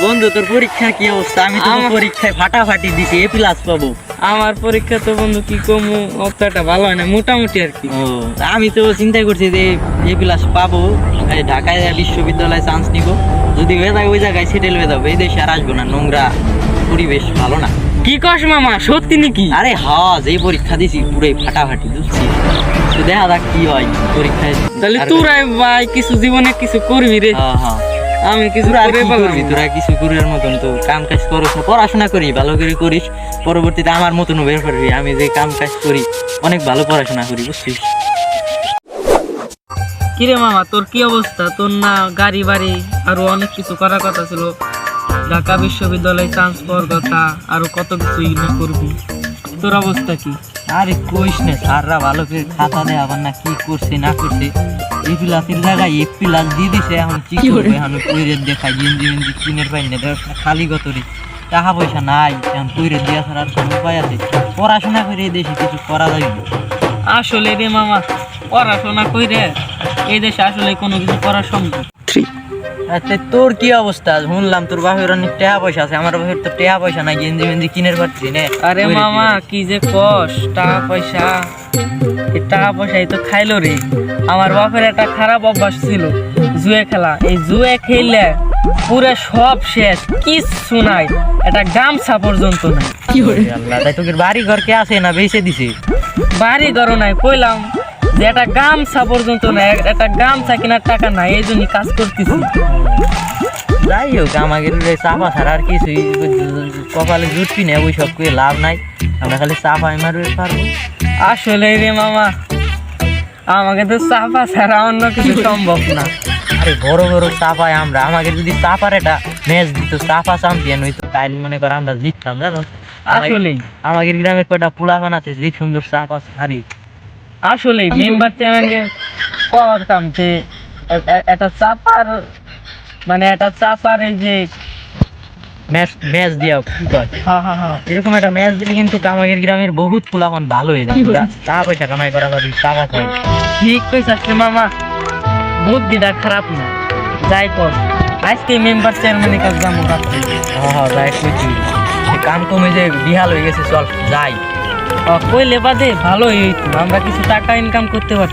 বন্ধু তোর পরীক্ষার কি অবস্থা? আমি তো পরীক্ষায় ফাটাফাটি দিছি, এ প্লাস পাবো। আমার পরীক্ষা তো বন্ধু কি কমু, অতটা ভালো হয় না, মোটামুটি আর কি। ও আমি তো চিন্তা করছি যে এ প্লাস পাবো, ঢাকায় বিশ্ববিদ্যালয়ে চান্স নিব, যদি হয়ে যায় ওই জায়গায় সেটেল হয়ে যাবো, এই দেশে আর আসবো না, নোংরা পরিবেশ ভালো না। কি কস মামা, সত্যি নাকি? আরে হ্যাঁ, যে পরীক্ষা দিছি পুরোই ফাটাফাটি বুঝছি, তো দেখা যাক কি হয় পরীক্ষায়। তাহলে তোরাই ভাই কিছু জীবনে কিছু করবি রে। হ্যাঁ হ্যাঁ, আমি কিছু করে বললাম। তোরা কিছু করার মতন তো কাম কাজ করছ না, পড়াশোনা করি ভালো করে করিস, পরবর্তীতে আমার মতন বের করবি। আমি যে কাম কাজ করি অনেক ভালো পড়াশোনা করি বুঝছিস। কিরে মামা, তোর কি অবস্থা? তোর না গাড়ি বাড়ি আরো অনেক কিছু করার কথা ছিল, ঢাকা বিশ্ববিদ্যালয়ে চান্স পাওয়ার কথা, আরো কত কিছুই না করবি, তোর অবস্থা কি? আরে কইস না, স্যাররা ভালো করে খাতা দেয় আবার না কি করছে না করছে, এই প্লাসের জায়গায় এ প্লাস দিয়ে দিছে। এখন কি করবে? এখন কইরে দেখাই গেঞ্জি মেঞ্জি কিনের পাই না, খালি গতরে টাকা পয়সা নাই, এখন কইরে দেওয়া ছাড়া আর কোনো উপায় আছে? পড়াশোনা করে এই দেশে কিছু করা যাবে। আসলে রে মামা, পড়াশোনা কইরে এই দেশে আসলে কোনো কিছু করা সম্ভব। আচ্ছা তোর কি অবস্থা? শুনলাম তোর বাপের অনেক টাকা পয়সা আছে, আমার বাপের তো টাকা পয়সা নাই, গেঞ্জি মেঞ্জি কিনের পারছি না। আরে মামা কি যে কস, টাকা পয়সা, এই টাকা পয়সাই তো খাইলো রে। আমার বাপের একটা খারাপ অভ্যাস ছিল, জুয়ে খেলা। এই জুয়ে খেললে পুরো সব শেষ, কিচ্ছু নাই, একটা গামছা পর্যন্ত নাই। আল্লাহ, তাই তোকে বাড়ি ঘর কে আছে না বেঁচে দিছে? বাড়ি ঘরও নাই, কইলাম যে একটা গামছা পর্যন্ত নাই, একটা গামছা কেনার টাকা নাই, এই জন্যই কাজ করতেছি। যাই হোক, আমাদের চাপা ছাড়া আর কিছুই কপালে জুটবি না, ওই সব করে লাভ নাই, আমরা খালি চাপা মারবে পারবো। আসলে রে মামা, আমাকে তো চাপা ছাড়া অন্য কিছু সম্ভব না। আরে বড় বড় চাপায় আমরা, আমাকে যদি চাপার একটা ম্যাচ দিত, চাপা চ্যাম্পিয়ন হইতো, তাইলে মনে কর আমরা জিততাম জানো। আসলেই আমাদের গ্রামের কয়টা পোলা বানাতে যে সুন্দর চাপা হারি। আসলে মেম্বার চ্যানেলে করতাম যে একটা চাপার, মানে একটা চাপার এই যে ম্যাচ দিয়া কি কয়, হ্যাঁ এরকম একটা ম্যাচ দিলে কিন্তু আমাদের গ্রামের বহুত পোলাপান ভালো হয়ে যায়, টাকা পয়সা কামাই করা পারবি, টাকা পাই। ঠিক কইছাস রে মামা, বুদ্ধিটা খারাপ না। যাই কর, আজকে মেম্বার চেয়ারম্যানের কাছে যাবো রাত্রে। হ্যাঁ যাই কইছি, কাম কমে যে বিহাল হয়ে গেছে, চল যাই। কইলে বাদে ভালোই হইতো, আমরা কিছু টাকা ইনকাম করতে পারতাম।